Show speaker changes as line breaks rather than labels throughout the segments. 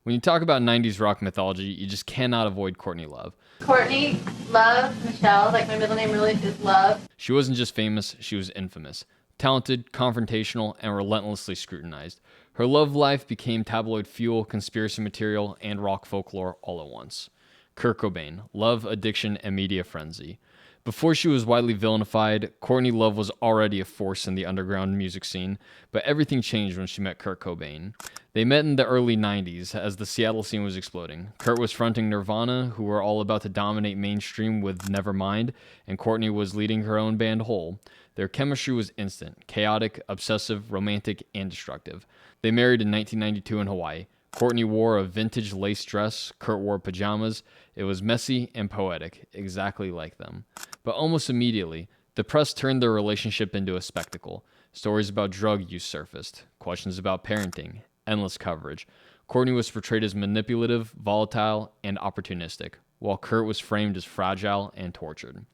When you talk about 90s rock mythology, you just cannot avoid Courtney Love.
Courtney, Love, Michelle, like my middle name really is Love.
She wasn't just famous, she was infamous. Talented, confrontational, and relentlessly scrutinized. Her love life became tabloid fuel, conspiracy material, and rock folklore all at once. Kurt Cobain, love, addiction, and media frenzy. Before she was widely villainified, Courtney Love was already a force in the underground music scene, but everything changed when she met Kurt Cobain. They met in the early 90s as the Seattle scene was exploding. Kurt was fronting Nirvana, who were all about to dominate mainstream with Nevermind, and Courtney was leading her own band Hole. Their chemistry was instant, chaotic, obsessive, romantic, and destructive. They married in 1992 in Hawaii. Courtney wore a vintage lace dress, Kurt wore pajamas. It was messy and poetic, exactly like them. But almost immediately, the press turned their relationship into a spectacle. Stories about drug use surfaced, questions about parenting, endless coverage. Courtney was portrayed as manipulative, volatile, and opportunistic, while Kurt was framed as fragile and tortured.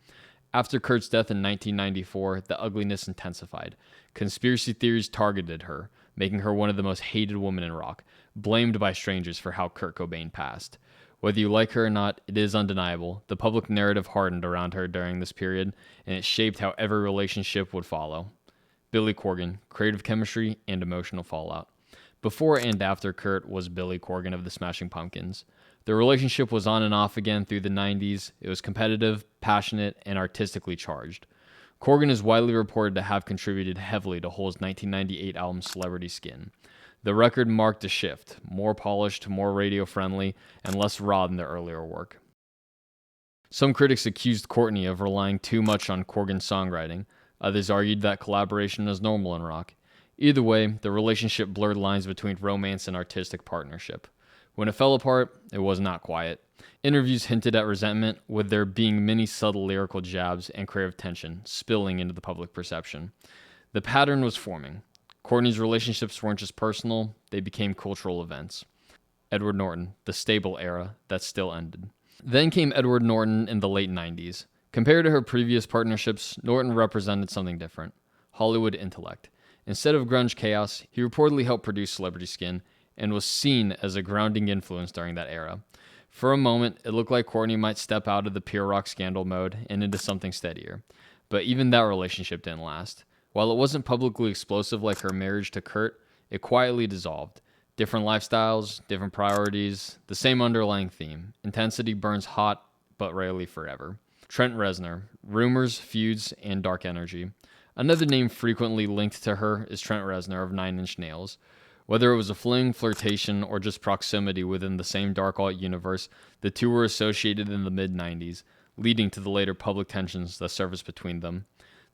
After Kurt's death in 1994, the ugliness intensified. Conspiracy theories targeted her, making her one of the most hated women in rock, blamed by strangers for how Kurt Cobain passed. Whether you like her or not, it is undeniable. The public narrative hardened around her during this period, and it shaped how every relationship would follow. Billy Corgan, creative chemistry and emotional fallout. Before and after Kurt was Billy Corgan of the Smashing Pumpkins. Their relationship was on and off again through the 90s. It was competitive, passionate, and artistically charged. Corgan is widely reported to have contributed heavily to Hole's 1998 album Celebrity Skin. The record marked a shift, more polished, more radio-friendly, and less raw than their earlier work. Some critics accused Courtney of relying too much on Corgan's songwriting. Others argued that collaboration is normal in rock. Either way, the relationship blurred lines between romance and artistic partnership. When it fell apart, it was not quiet. Interviews hinted at resentment, with there being many subtle lyrical jabs and creative tension spilling into the public perception. The pattern was forming. Courtney's relationships weren't just personal, they became cultural events. Edward Norton, the stable era that still ended. Then came Edward Norton in the late 90s. Compared to her previous partnerships, Norton represented something different. Hollywood intellect. Instead of grunge chaos, he reportedly helped produce Celebrity Skin and was seen as a grounding influence during that era. For a moment, it looked like Courtney might step out of the pure rock scandal mode and into something steadier. But even that relationship didn't last. While it wasn't publicly explosive like her marriage to Kurt, it quietly dissolved. Different lifestyles, different priorities, the same underlying theme. Intensity burns hot, but rarely forever. Trent Reznor, rumors, feuds, and dark energy. Another name frequently linked to her is Trent Reznor of Nine Inch Nails. Whether it was a fling, flirtation, or just proximity within the same dark alt universe, the two were associated in the mid-90s, leading to the later public tensions that surfaced between them.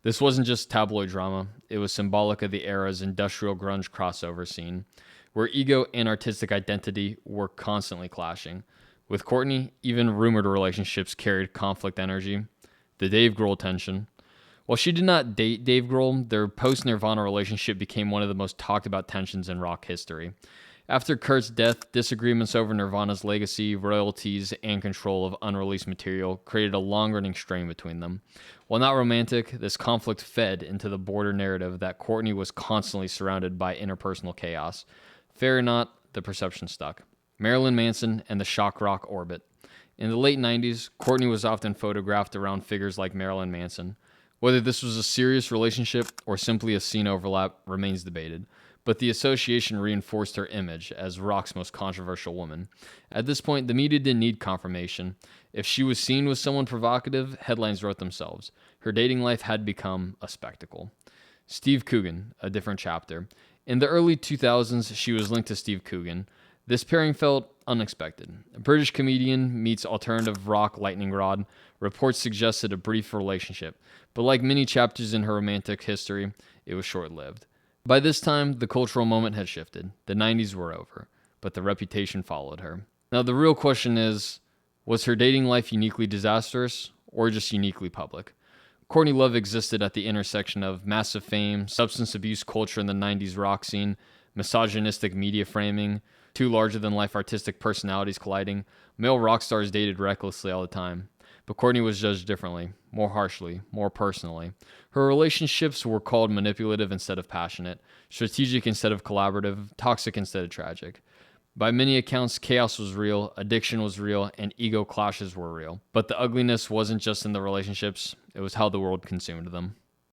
This wasn't just tabloid drama, it was symbolic of the era's industrial grunge crossover scene, where ego and artistic identity were constantly clashing. With Courtney, even rumored relationships carried conflict energy. The Dave Grohl tension. While she did not date Dave Grohl, their post-Nirvana relationship became one of the most talked about tensions in rock history. After Kurt's death, disagreements over Nirvana's legacy, royalties, and control of unreleased material created a long-running strain between them. While not romantic, this conflict fed into the border narrative that Courtney was constantly surrounded by interpersonal chaos. Fair or not, the perception stuck. Marilyn Manson and the shock rock orbit. In the late 90s, Courtney was often photographed around figures like Marilyn Manson. Whether this was a serious relationship or simply a scene overlap remains debated, but the association reinforced her image as rock's most controversial woman. At this point, the media didn't need confirmation. If she was seen with someone provocative, headlines wrote themselves. Her dating life had become a spectacle. Steve Coogan, a different chapter. In the early 2000s, she was linked to Steve Coogan. This pairing felt unexpected. A British comedian meets alternative rock lightning rod. Reports suggested a brief relationship, but like many chapters in her romantic history, it was short-lived. By this time, the cultural moment had shifted. The 90s were over, but the reputation followed her. Now the real question is, was her dating life uniquely disastrous or just uniquely public? Courtney Love existed at the intersection of massive fame, substance abuse culture in the 90s rock scene, misogynistic media framing, two larger-than-life artistic personalities colliding. Male rock stars dated recklessly all the time. But Courtney was judged differently, more harshly, more personally. Her relationships were called manipulative instead of passionate, strategic instead of collaborative, toxic instead of tragic. By many accounts, chaos was real, addiction was real, and ego clashes were real. But the ugliness wasn't just in the relationships, it was how the world consumed them.